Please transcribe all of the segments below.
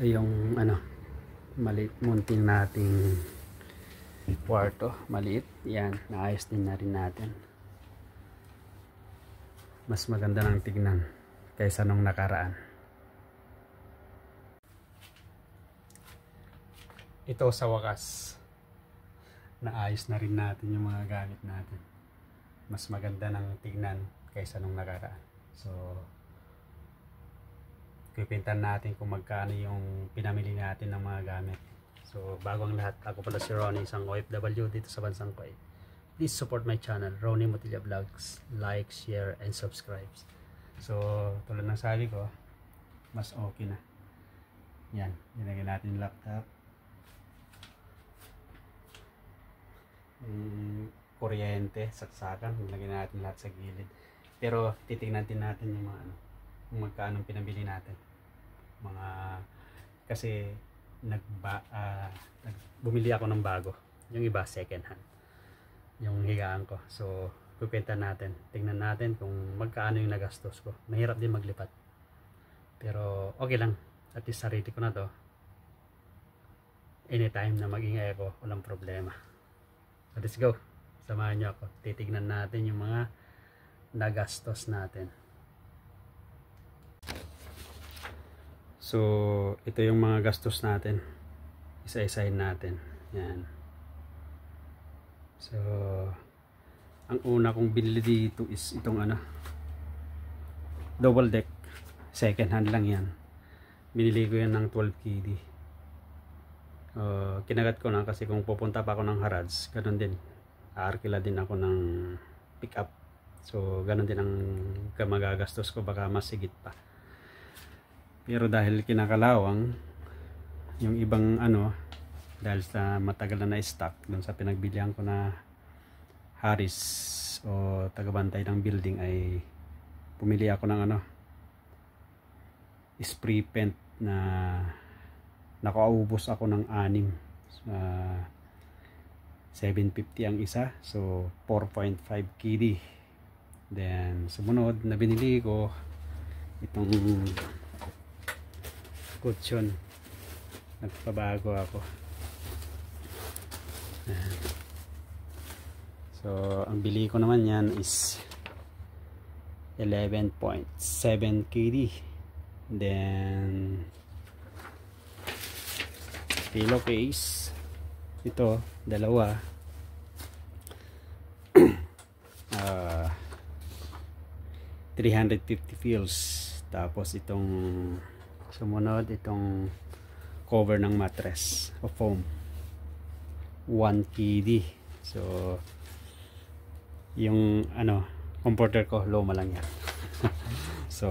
Ito yung maliit munting nating kwarto, maliit. Yan, naayos din na rin natin. Mas maganda ng tignan kaysa nung nakaraan. Ito sa wakas, naayos na rin natin yung mga gamit natin. Mas maganda ng tignan kaysa nung nakaraan. So pipintan natin kung magkano yung pinamili natin ng mga gamit. So bago ang lahat, ako pala si Ronnie, isang OFW dito sa bansang Kuwait. Please support my channel, Ronnie Motilla Vlogs. Like, share, and subscribe. So tulad ng sabi ko, mas okay na. Yan, nilagyan natin yung laptop. Kuryente, saksakan, nilagyan natin lahat sa gilid. Pero titignan din natin yung mga kung magkano pinabili natin. Kasi bumili ako ng bago. Yung iba second hand. Yung higaan ko. So pipinta natin. Tingnan natin kung magkano yung nagastos ko. Mahirap din maglipat. Pero okay lang. At least sarili ko na to. Anytime na mag-ingay ako, walang problema. So let's go. Samahan nyo ako. Titignan natin yung mga nagastos natin. So ito yung mga gastos natin. Isa-isahin natin. Yan. So ang una kong binili dito is itong double deck. Second hand lang yan. Binili ko yan ng 12 KD. Kinagat ko na kasi kung pupunta pa ako ng Harads, ganun din. Aarkila din ako ng pick up. So ganun din ang magagastos ko, baka mas sigit pa. Pero dahil kinakalawang yung ibang dahil sa matagal na stock dun sa pinagbilihan ko na Harris o tagabantay ng building, ay pumili ako ng spray paint na nakaubos ako ng 6. 750 ang isa, so 4.5 KD. Then sumunod na binili ko itong kutsyon. Nagpabago ako. So ang bili ko naman yan is 11.7 KD. Then pillowcase, ito dalawa, 350 fils. Tapos itong sumunod, itong cover ng mattress o foam, 1 KD. So yung comforter ko luma lang yan. So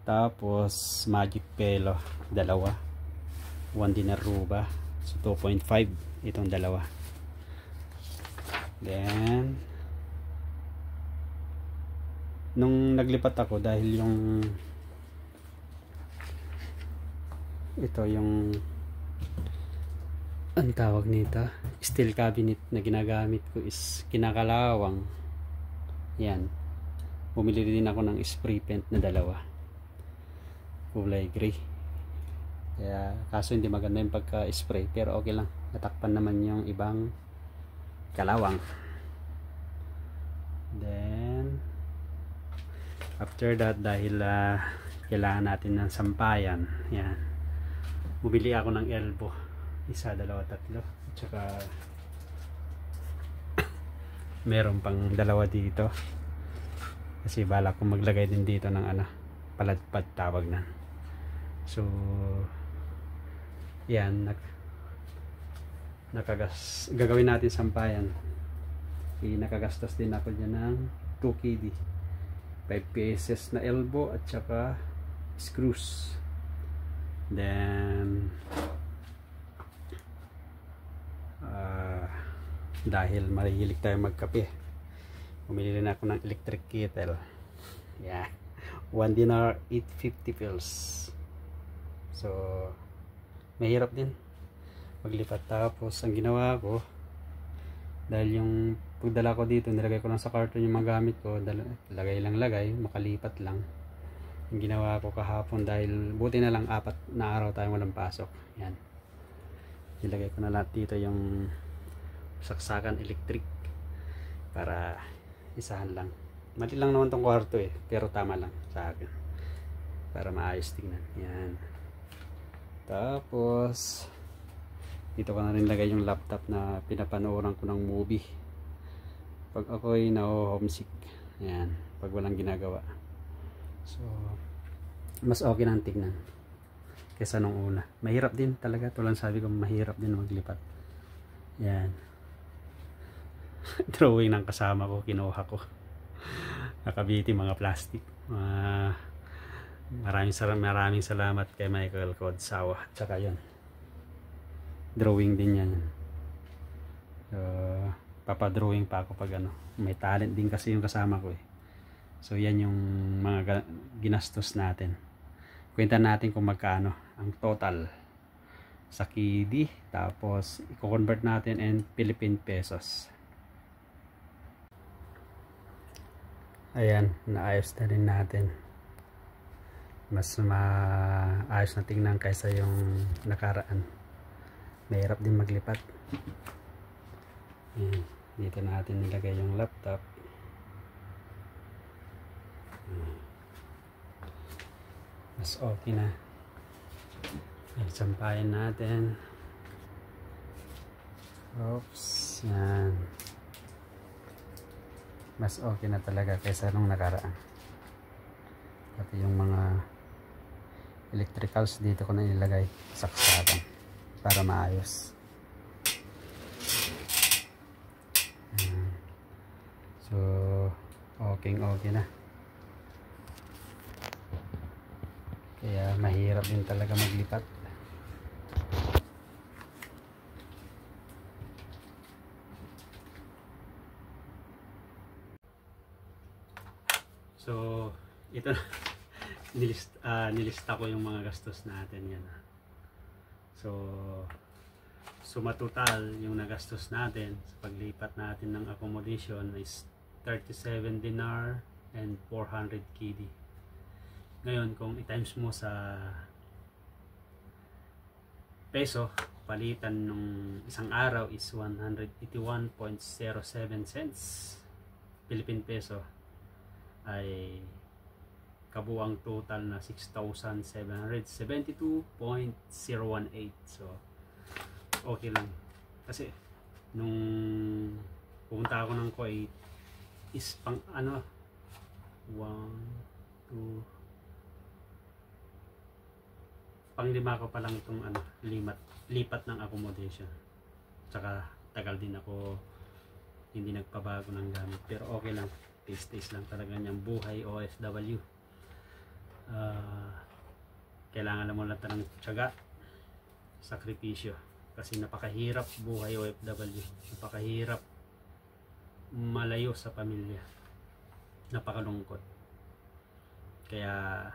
tapos magic pillow, dalawa, 1 dinaruba, so 2.5 itong dalawa. Then nung naglipat ako, dahil yung ito yung ang tawag nito, steel cabinet na ginagamit ko is kinakalawang. Yan, bumili din ako ng spray paint na dalawa, kulay gray. Kaya kaso hindi maganda yung pagka spray, pero okay lang, natakpan naman yung ibang kalawang. Then after that, dahil kailangan natin ng sampayan, yan, bumili ako ng elbow, 1, 2, 3, at saka meron pang 2 dito kasi balak ko maglagay din dito ng paladpad tawag na. So yan, gagawin natin sampayan. Nakagastos din ako dyan ng 2 KD, 5 pieces na elbow at saka screws. Then dahil mahilig tayo magkape, bumili rin ako ng electric kettle. Yeah, 1 dinar, 850 pills. So mahirap din maglipat. Tapos ang ginawa ko, dahil yung pagdala ko dito, nilagay ko lang sa karton yung mga gamit ko, lagay lang lagay, makalipat lang. yung ginawa ko kahapon, dahil buti na lang 4 na araw tayong walang pasok. Yan, ilagay ko na lahat dito yung saksakan electric para isahan lang. Mali lang naman tong kwarto pero tama lang sa akin para maayos tingnan. Yan, tapos dito ko na rin lagay yung laptop na pinapanooran ko ng movie pag ako'y na-homesick. Yan, pag walang ginagawa. So mas okay nang tignan kaysa nung una. Mahirap din talaga, tulad sabi ko, mahirap din maglipat. Yan. Drawing ng kasama ko, kinuha ko. Nakabiti mga plastic. Maraming salamat kay Michael Kodsawa. Tsaka yun, drawing din yan. Papadrawing pa ako pag ano. May talent din kasi yung kasama ko So yan yung mga ginastos natin. Kwenta natin kung magkano ang total sa KD, tapos i-convert natin in Philippine pesos. Ayan, naayos na rin natin. Mas maayos na tingnan kaysa yung nakaraan. Mahirap din maglipat. Ayan, dito natin nilagay yung laptop. Mas okay na. Sampahin natin. Oops, yan. Mas okay na talaga kaysa nung nakaraan. Pati yung mga electricals dito ko na ilagay saksakan para maayos. So okay na. Kaya mahirap din talaga maglipat. So ito nilista ko yung mga gastos natin yan. So matotal yung nagastos natin sa paglipat natin ng accommodation is 37 dinar and 400 KD. Ngayon kung i-times mo sa peso, palitan nung isang araw is 181.07 cents Philippine peso, ay kabuang total na 6,772.018. So okay lang, kasi nung pumunta ako ng Kuwait is pang 5 ko pa lang itong lipat ng accommodation. Tsaka tagal din ako hindi nagpabago ng gamit, pero okay lang, taste lang talaga niyang buhay OFW. Kailangan mo lang ng tiyaga, sakripisyo, kasi napakahirap buhay OFW, napakahirap malayo sa pamilya, napakalungkot. Kaya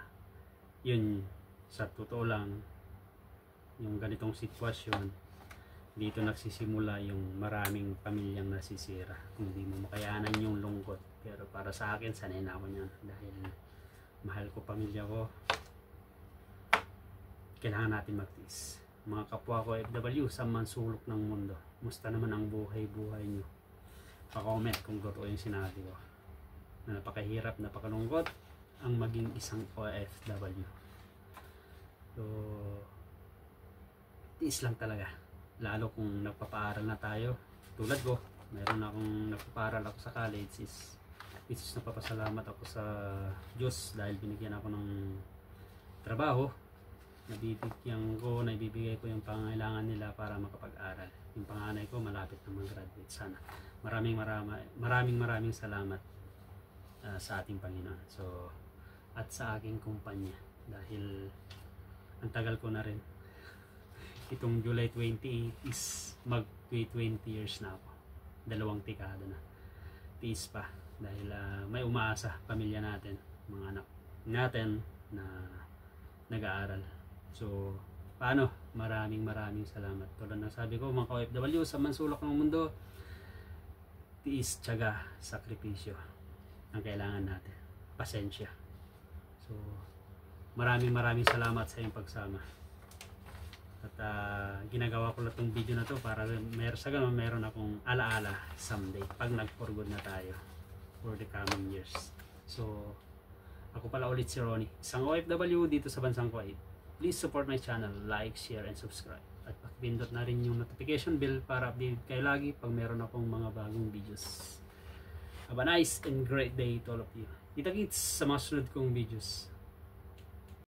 yun, sa totoo lang, yung ganitong sitwasyon, dito nagsisimula yung maraming pamilyang nasisira kung di mo makayanan yung lungkot. Pero para sa akin, sanay na ako niyan, dahil mahal ko pamilya ko. Kailangan natin magtiis. Mga kapwa ko FW sa mansulok ng mundo, musta naman ang buhay-buhay nyo? Pa-comment kung totoo yung sinabi ko, na napakahirap, napakalungkot ang maging isang OFW. So tiis lang talaga, lalo kung nagpapaaral na tayo. Tulad ko, meron akong nagpapaaral ako sa college, which is napapasalamat ako sa Diyos dahil binigyan ako ng trabaho. Naibibigay ko yung pangangailangan nila para makapag-aral. Yung panganay ko malapit na mag-graduate sana. Maraming salamat sa ating Panginoon. So, at sa aking kumpanya, dahil ang tagal ko na rin. Itong July 20 is mag 20 years na ako. 2 dekada na. Tiis pa dahil may umaasa pamilya natin, mga anak natin na nag-aaral. So paano? Maraming salamat. Tulad ng sabi ko, mga OFW sa mansulok ng mundo, tiis, tiyaga, sakripisyo ang kailangan natin. Pasensya. So maraming salamat sa iyong pagsama. At ginagawa ko lang itong video na to para sa ganun meron akong alaala someday pag nag-for good na tayo for the coming years. So ako pala ulit si Ronnie, isang OFW dito sa bansang Kuwait. Please support my channel, like, share, and subscribe. At pakipindot na rin yung notification bell para update kayo lagi pag meron akong mga bagong videos. Have a nice and great day to all of you. Kita-kits sa mga sunod kong videos.